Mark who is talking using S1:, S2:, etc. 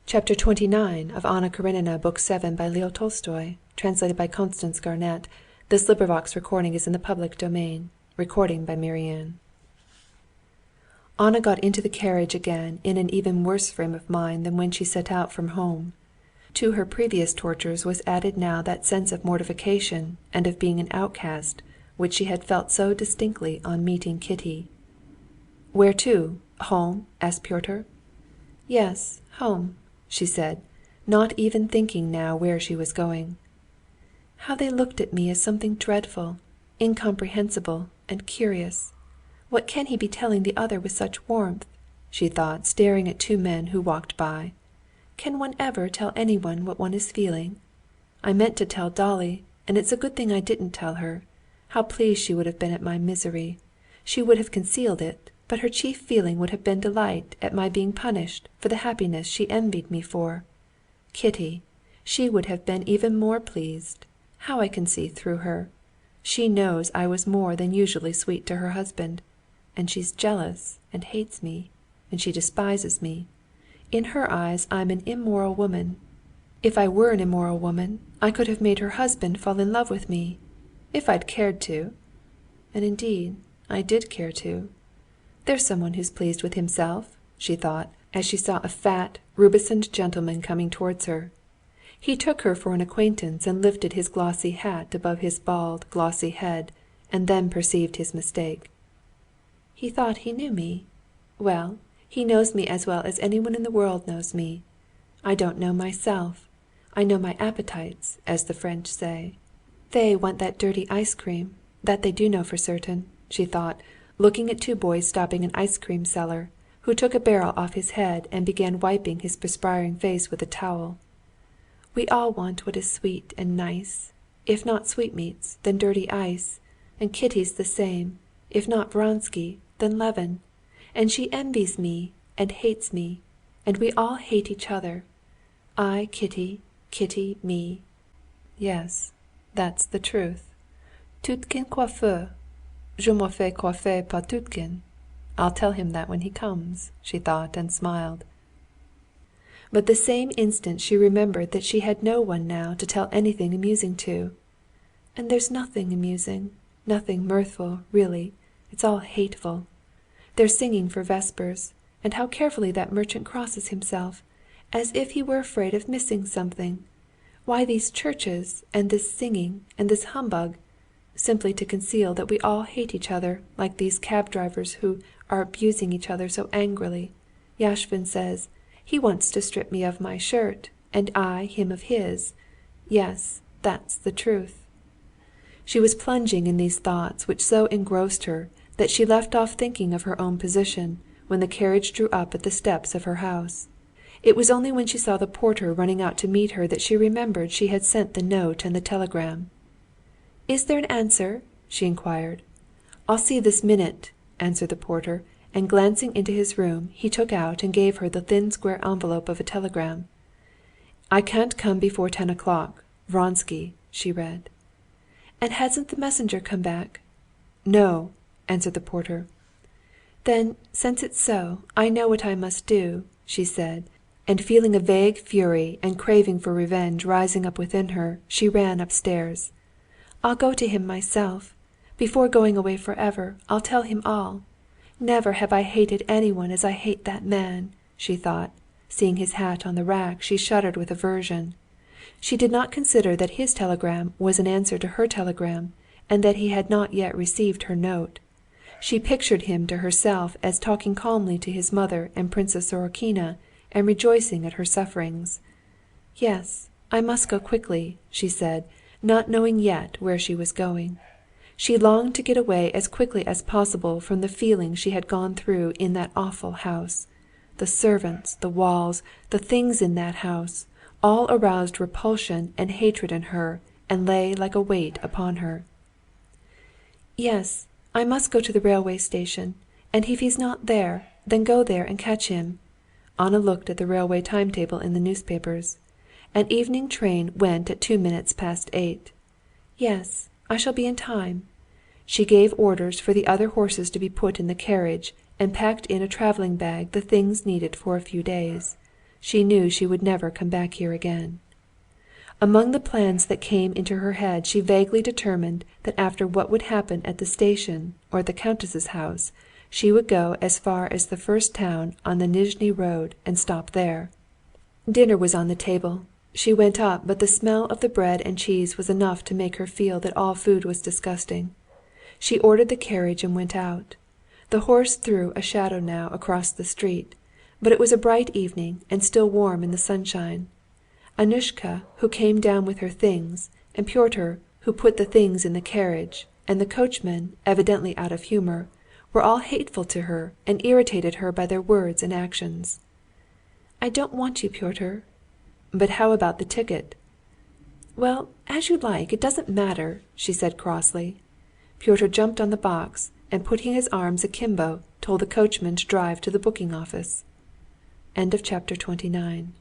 S1: Chapter 29 of Anna Karenina, Book 7 by Leo Tolstoy, translated by Constance Garnett. This recording is in the public domain. Recording by Marianne. Anna got into the carriage again in an even worse frame of mind than when she set out from home. To her previous tortures was added now that sense of mortification and of being an outcast which she had felt so distinctly on meeting Kitty. "Where to? Home?" asked Pyotr. "Yes, home," she said, not even thinking now where she was going. "How they looked at me as something dreadful, incomprehensible, and curious. What can he be telling the other with such warmth?" she thought, staring at two men who walked by. "Can one ever tell anyone what one is feeling? I meant to tell Dolly, and it's a good thing I didn't tell her. How pleased she would have been at my misery! She would have concealed it, but her chief feeling would have been delight at my being punished for the happiness she envied me for. Kitty, she would have been even more pleased. How I can see through her! She knows I was more than usually sweet to her husband, and she's jealous and hates me, and she despises me. In her eyes I'm an immoral woman. If I were an immoral woman, I could have made her husband fall in love with me, if I'd cared to. And indeed, I did care to. There's someone who's pleased with himself," she thought, as she saw a fat, rubicund gentleman coming towards her. He took her for an acquaintance and lifted his glossy hat above his bald, glossy head, and then perceived his mistake. "He thought he knew me. Well, he knows me as well as anyone in the world knows me. I don't know myself. I know my appetites, as the French say. They want that dirty ice cream, that they do know for certain," she thought, looking at two boys stopping an ice cream seller, who took a barrel off his head and began wiping his perspiring face with a towel. "We all want what is sweet and nice. If not sweetmeats, then dirty ice, and Kitty's the same. If not Vronsky, then Levin. And she envies me and hates me, and we all hate each other. I Kitty, Kitty me. Yes, that's the truth. Tutkin coiffeur. Je me fais coiffer par Tutkin. I'll tell him that when he comes," she thought, and smiled. But the same instant she remembered that she had no one now to tell anything amusing to. "And there's nothing amusing, nothing mirthful, really. It's all hateful. They're singing for vespers, and how carefully that merchant crosses himself, as if he were afraid of missing something. Why these churches, and this singing, and this humbug? Simply to conceal that we all hate each other, like these cab drivers who are abusing each other so angrily. Yashvin says, he wants to strip me of my shirt, and I him of his. Yes, that's the truth." She was plunging in these thoughts which so engrossed her that she left off thinking of her own position when the carriage drew up at the steps of her house. It was only when she saw the porter running out to meet her that she remembered she had sent the note and the telegram. "Is there an answer?" she inquired. "I'll see this minute," answered the porter, and glancing into his room, he took out and gave her the thin square envelope of a telegram. "I can't come before 10 o'clock. Vronsky," she read. "And hasn't the messenger come back?" "No," answered the porter. "Then, since it's so, I know what I must do," she said, and feeling a vague fury and craving for revenge rising up within her, she ran upstairs. "I'll go to him myself. Before going away forever, I'll tell him all. Never have I hated anyone as I hate that man," she thought. Seeing his hat on the rack, she shuddered with aversion. She did not consider that his telegram was an answer to her telegram, and that he had not yet received her note. She pictured him to herself as talking calmly to his mother and Princess Sorokina, and rejoicing at her sufferings. "Yes, I must go quickly," she said, not knowing yet where she was going. She longed to get away as quickly as possible from the feelings she had gone through in that awful house. The servants, the walls, the things in that house, all aroused repulsion and hatred in her, and lay like a weight upon her. "Yes, I must go to the railway station, and if he's not there, then go there and catch him." Anna looked at the railway timetable in the newspapers. An evening train went at 8:02. "Yes, I shall be in time." She gave orders for the other horses to be put in the carriage, and packed in a traveling bag the things needed for a few days. she knew she would never come back here again. Among the plans that came into her head she vaguely determined that after what would happen at the station or at the countess's house, she would go as far as the first town on the Nizhny road and stop there. Dinner was on the table. She went up, but the smell of the bread and cheese was enough to make her feel that all food was disgusting. She ordered the carriage and went out. The horse threw a shadow now across the street, but it was a bright evening and still warm in the sunshine. Annushka, who came down with her things, and Pyotr, who put the things in the carriage, and the coachman, evidently out of humor, were all hateful to her and irritated her by their words and actions. "I don't want you, Pyotr." "But how about the ticket?" "Well, as you like, it doesn't matter," she said crossly. Pyotr jumped on the box, and putting his arms akimbo, told the coachman to drive to the booking office. Chapter 29